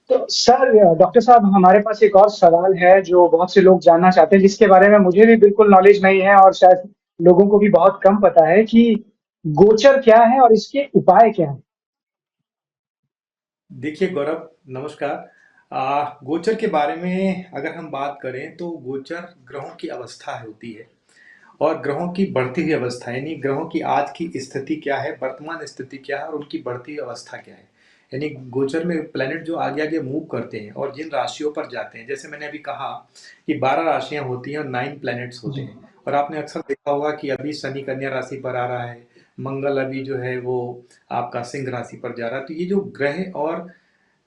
तो sir, doctor साहब, हमारे पास एक और सवाल है जो बहुत से लोग जानना चाहते हैं, जिसके बारे में मुझे भी बिल्कुल नॉलेज नहीं है और शायद लोगों को भी बहुत कम पता है कि गोचर क्या है और इसके उपाय क्या हैं? देखिए गौरव, नमस्कार। गोचर के बारे में अगर हम बात करें तो गोचर ग्रहों की अवस्था होती है और ग्रहों की बढ़ती हुई अवस्था, यानी ग्रहों की आज की स्थिति क्या है, वर्तमान स्थिति क्या है और उनकी बढ़ती हुई अवस्था क्या है। यानी गोचर में प्लैनेट जो आगे आगे मूव करते हैं और जिन राशियों पर जाते हैं, जैसे मैंने अभी कहा कि 12 राशियां होती हैं और 9 प्लैनेट्स होते जी। हैं। और आपने अक्सर देखा होगा कि अभी शनि कन्या राशि पर आ रहा है, मंगल अभी जो है वो आपका सिंह राशि पर जा रहा है। तो ये जो ग्रह और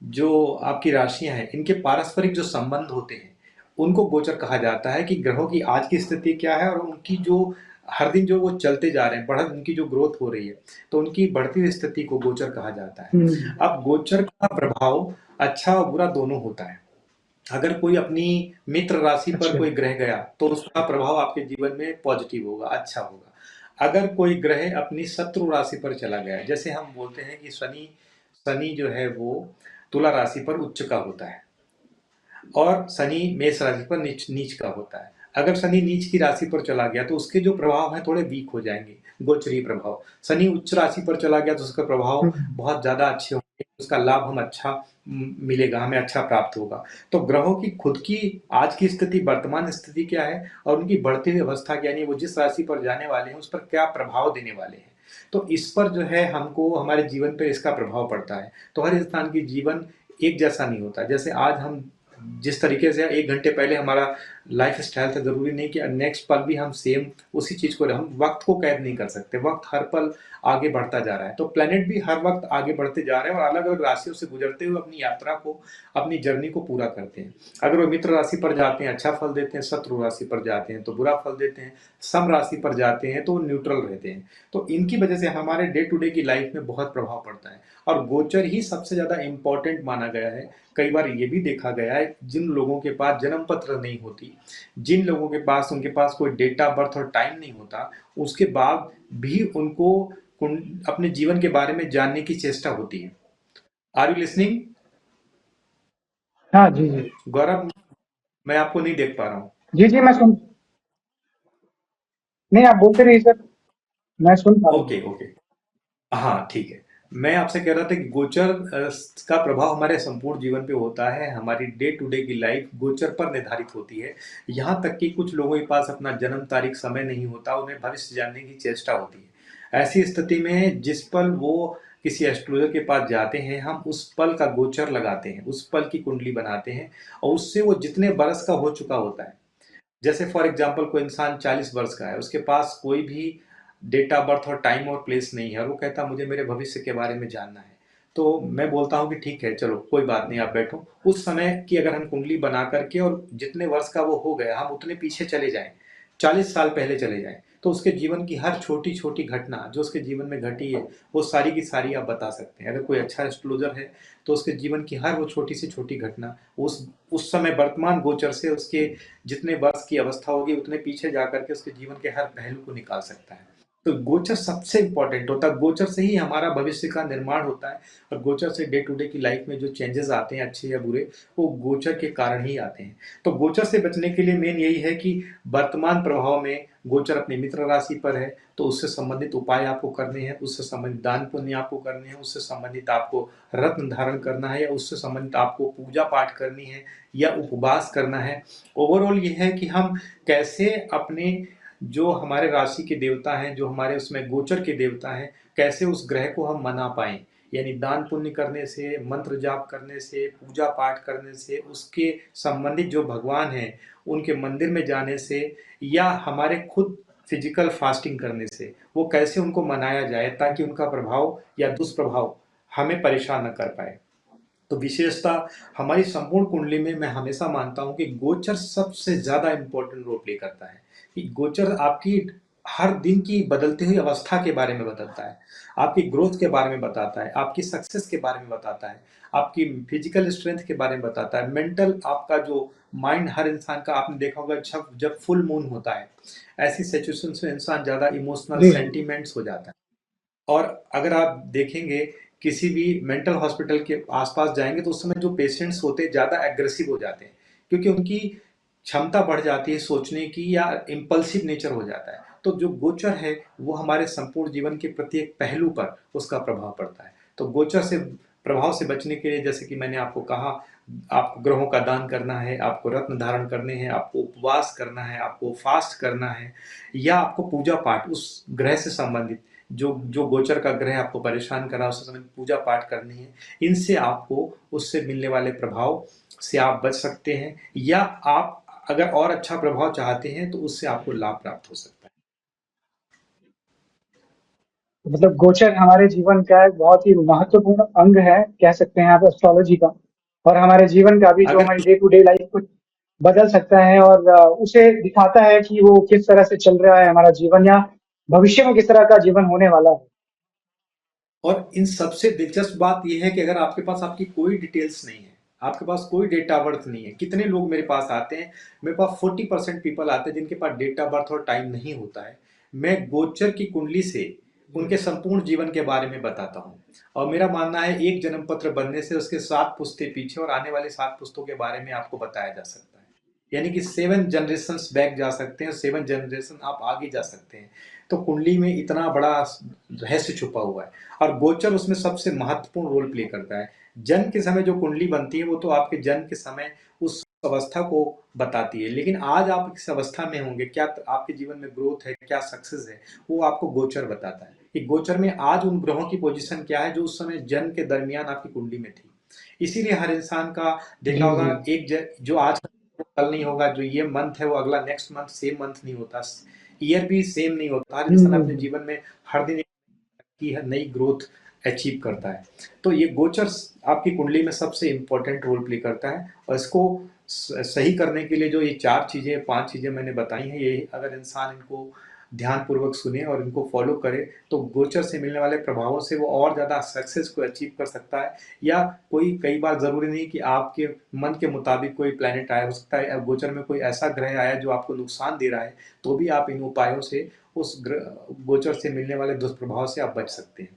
जो आपकी राशियां हैं, इनके पारस्परिक जो संबंध होते हैं, उनको गोचर कहा जाता है कि ग्रहों की आज की स्थिति क्या है और उनकी जो हर दिन जो वो चलते जा रहे हैं, बढ़त उनकी जो ग्रोथ हो रही है, तो उनकी बढ़ती हुई स्थिति को गोचर कहा जाता है। हुँ। अब गोचर का प्रभाव अच्छा और बुरा दोनों होता है। अगर कोई अपनी मित्र राशि पर अच्छा। कोई ग्रह गया तो उसका प्रभाव आपके जीवन में पॉजिटिव होगा, अच्छा होगा। अगर कोई ग्रह अपनी शत्रु राशि पर चला गया, जैसे हम बोलते हैं कि शनि शनि जो है वो तुला राशि पर उच्च का होता है और शनि मेष राशि पर नीच नीच का होता है। अगर शनि नीच की राशि पर चला गया तो उसके जो प्रभाव हैं थोड़े वीक हो जाएंगे, गोचरीय प्रभाव। शनि उच्च राशि पर चला गया तो उसका प्रभाव हुँ। बहुत ज्यादा अच्छे होंगे, उसका लाभ हम अच्छा मिलेगा, हमें अच्छा प्राप्त होगा। तो ग्रहों की खुद की आज की स्थिति, वर्तमान स्थिति क्या है और उनकी बढ़ती हुई अवस्था क्या, यानी वो जिस राशि पर जाने वाले हैं उस पर क्या प्रभाव देने वाले हैं, तो इस पर जो है हमको हमारे जीवन पर इसका प्रभाव पड़ता है। तो हर इंसान की जीवन एक जैसा नहीं होता। जैसे आज हम जिस तरीके से 1 घंटे पहले हमारा लाइफ स्टाइल था, जरूरी नहीं कि नेक्स्ट पल भी हम सेम उसी चीज को, हम वक्त को कैद नहीं कर सकते। वक्त हर पल आगे बढ़ता जा रहा है, तो प्लेनेट भी हर वक्त आगे बढ़ते जा रहे हैं और अलग अलग राशियों से गुजरते हुए अपनी यात्रा को, अपनी जर्नी को पूरा करते हैं। अगर वो मित्र राशि पर जाते हैं अच्छा फल देते हैं, शत्रु राशि पर जाते हैं तो बुरा फल देते हैं, सम राशि पर जाते हैं तो न्यूट्रल रहते हैं। तो इनकी वजह से हमारे डे टू डे की लाइफ में बहुत प्रभाव पड़ता है और गोचर ही सबसे ज्यादा इंपॉर्टेंट माना गया है। कई बार ये भी देखा गया है, जिन लोगों के पास जन्म पत्र नहीं होती, जिन लोगों के पास, उनके पास कोई डेट ऑफ बर्थ और टाइम नहीं होता, उसके बाद भी उनको अपने जीवन के बारे में जानने की चेष्टा होती है। आर यू लिसनिंग हाँ, जी, जी। गौरव? मैं आपको नहीं देख पा रहा हूँ। जी, जी, मैं सुन नहीं, आप बोलते रहिए सर, मैं सुन पा रहा हूँ। ओके ओके, हाँ ठीक है। मैं आपसे कह रहा था कि गोचर का प्रभाव हमारे संपूर्ण जीवन पे होता है, हमारी डे टू डे की लाइफ गोचर पर निर्धारित होती है। यहाँ तक कि कुछ लोगों के पास अपना जन्म तारीख समय नहीं होता, उन्हें भविष्य जानने की चेष्टा होती है। ऐसी स्थिति में जिस पल वो किसी एस्ट्रोलॉजर के पास जाते हैं, हम उस पल का गोचर लगाते हैं, उस पल की कुंडली बनाते हैं और उससे वो जितने बरस का हो चुका होता है, जैसे फॉर एग्जाम्पल कोई इंसान 40 वर्ष का है, उसके पास कोई भी डेट ऑफ बर्थ और टाइम और प्लेस नहीं है और वो कहता मुझे मेरे भविष्य के बारे में जानना है, तो मैं बोलता हूँ कि ठीक है, चलो कोई बात नहीं, आप बैठो। उस समय की अगर हम कुंडली बना करके और जितने वर्ष का वो हो गया, हम उतने पीछे चले जाएं, 40 साल पहले चले जाएं, तो उसके जीवन की हर छोटी छोटी घटना जो उसके जीवन में घटी है, वो सारी की सारी आप बता सकते हैं। अगर कोई अच्छा एस्ट्रोलॉजर है तो उसके जीवन की हर वो छोटी से छोटी घटना उस समय वर्तमान गोचर से उसके जितने वर्ष की अवस्था होगी उतने पीछे जाकर के उसके जीवन के हर पहलू को निकाल सकता है। तो गोचर सबसे इंपॉर्टेंट होता है, गोचर से ही हमारा भविष्य का निर्माण होता है और गोचर से डे टू डे की लाइफ में जो चेंजेस आते हैं अच्छे या बुरे, वो गोचर के कारण ही आते हैं। तो गोचर से बचने के लिए मेन यही है कि वर्तमान प्रभाव में गोचर अपनी मित्र राशि पर है तो उससे संबंधित उपाय आपको करने हैं, उससे संबंधित दान पुण्य आपको करने हैं, उससे संबंधित आपको रत्न धारण करना है या उससे संबंधित आपको पूजा पाठ करनी है या उपवास करना है। ओवरऑल ये है कि हम कैसे अपने जो हमारे राशि के देवता हैं, जो हमारे उसमें गोचर के देवता हैं, कैसे उस ग्रह को हम मना पाएं। यानी दान पुण्य करने से, मंत्र जाप करने से, पूजा पाठ करने से, उसके संबंधित जो भगवान हैं उनके मंदिर में जाने से या हमारे खुद फिजिकल फास्टिंग करने से वो कैसे उनको मनाया जाए ताकि उनका प्रभाव या दुष्प्रभाव हमें परेशान न कर पाए। तो विशेषता हमारी संपूर्ण कुंडली में मैं हमेशा मानता हूं कि गोचर सबसे ज्यादा इंपॉर्टेंट रोल प्ले करता है। कि गोचर आपकी हर दिन की बदलती हुई अवस्था के बारे में बताता है, आपकी ग्रोथ के बारे में बताता है, आपकी सक्सेस के बारे में बताता है, आपकी फिजिकल स्ट्रेंथ के बारे में बताता है, मेंटल आपका जो माइंड, हर इंसान का आपने देखा होगा जब जब फुल मून होता है ऐसी सिचुएशन में इंसान ज्यादा इमोशनल जी, जी। सेंटिमेंट्स हो जाता है। और अगर आप देखेंगे किसी भी मेंटल हॉस्पिटल के आसपास जाएंगे तो उस समय जो पेशेंट्स होते हैं ज़्यादा एग्रेसिव हो जाते हैं, क्योंकि उनकी क्षमता बढ़ जाती है सोचने की, या इम्पल्सिव नेचर हो जाता है। तो जो गोचर है वो हमारे संपूर्ण जीवन के प्रत्येक पहलू पर उसका प्रभाव पड़ता है। तो गोचर से प्रभाव से बचने के लिए, जैसे कि मैंने आपको कहा, आपको ग्रहों का दान करना है, आपको रत्न धारण करने हैं, आपको उपवास करना है, आपको फास्ट करना है, या आपको पूजा पाठ उस ग्रह से संबंधित, जो जो गोचर का ग्रह आपको परेशान कर रहा है उससे संबंधित पूजा पाठ करनी है। इनसे आपको उससे मिलने वाले प्रभाव से आप बच सकते हैं, या आप अगर और अच्छा प्रभाव चाहते हैं तो उससे आपको लाभ प्राप्त हो सकता है। मतलब गोचर हमारे जीवन का एक बहुत ही महत्वपूर्ण अंग है, कह सकते हैं आप एस्ट्रोलॉजी का, और हमारे जीवन का भी जो अगर हमारी डे टू डे लाइफ को बदल सकता है, और उसे दिखाता है कि वो किस तरह से चल रहा है हमारा जीवन, या भविष्य में किस तरह का जीवन होने वाला है। और इन सबसे दिलचस्प बात यह है कि अगर आपके पास आपकी कोई डिटेल्स नहीं है, आपके पास कोई डेट ऑफ बर्थ नहीं है, कितने लोग मेरे पास आते हैं, मेरे पास 40% पीपल आते हैं जिनके पास डेट ऑफ बर्थ और टाइम नहीं होता है। मैं गोचर की कुंडली से उनके संपूर्ण जीवन के बारे में बताता हूँ। और मेरा मानना है एक जन्म पत्र बनने से उसके 7 पुश्ते पीछे और आने वाले 7 पुश्तों के बारे में आपको बताया जा सकता है। यानी कि 7 जनरेशन बैक जा सकते हैं, 7 जनरेशन आप आगे जा सकते हैं। तो कुंडली में इतना बड़ा रहस्य छुपा हुआ है, और गोचर उसमें सबसे महत्वपूर्ण रोल प्ले करता है। जन्म के समय जो कुंडली बनती है वो तो आपके जन्म के समय उस अवस्था को बताती है, लेकिन आज आप किस अवस्था में होंगे, क्या आपके जीवन में ग्रोथ है, क्या सक्सेस है, वो आपको गोचर बताता है कि गोचर में आज उन ग्रहों की पोजीशन क्या है जो उस समय जन्म के दरमियान आपकी कुंडली में थी। इसीलिए हर इंसान का देखा जी होगा, जी। जो आज कल नहीं होगा, जो ये मंथ है वो अगला नेक्स्ट मंथ सेम मंथ नहीं होता, ईयर भी सेम नहीं होता। हर इंसान अपने हम्म। जीवन में हर दिन की नई ग्रोथ अचीव करता है। तो ये गोचर आपकी कुंडली में सबसे इंपॉर्टेंट रोल प्ले करता है, और इसको सही करने के लिए जो ये 4 चीज़ें 5 चीज़ें मैंने बताई हैं, ये अगर इंसान इनको ध्यानपूर्वक सुने और इनको फॉलो करे तो गोचर से मिलने वाले प्रभावों से वो और ज़्यादा सक्सेस को अचीव कर सकता है। या कोई कई बार ज़रूरी नहीं कि आपके मन के मुताबिक कोई प्लैनेट आया, हो सकता है गोचर में कोई ऐसा ग्रह आया जो आपको नुकसान दे रहा है, तो भी आप इन उपायों से उस गोचर से मिलने वाले दुष्प्रभाव से आप बच सकते हैं।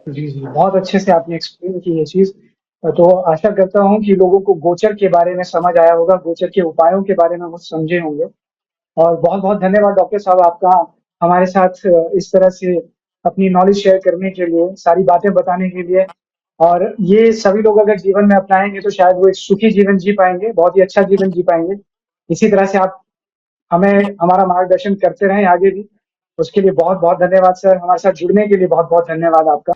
जी जी, बहुत अच्छे से आपने एक्सप्लेन की ये चीज। तो आशा करता हूँ कि लोगों को गोचर के बारे में समझ आया होगा, गोचर के उपायों के बारे में वो समझे होंगे। और बहुत बहुत धन्यवाद डॉक्टर साहब आपका, हमारे साथ इस तरह से अपनी नॉलेज शेयर करने के लिए, सारी बातें बताने के लिए। और ये सभी लोग अगर जीवन में अपनाएंगे तो शायद वो एक सुखी जीवन जी पाएंगे, बहुत ही अच्छा जीवन जी पाएंगे। इसी तरह से आप हमें हमारा मार्गदर्शन करते रहें आगे भी। उसके लिए बहुत बहुत धन्यवाद सर, हमारे साथ जुड़ने के लिए बहुत बहुत धन्यवाद आपका।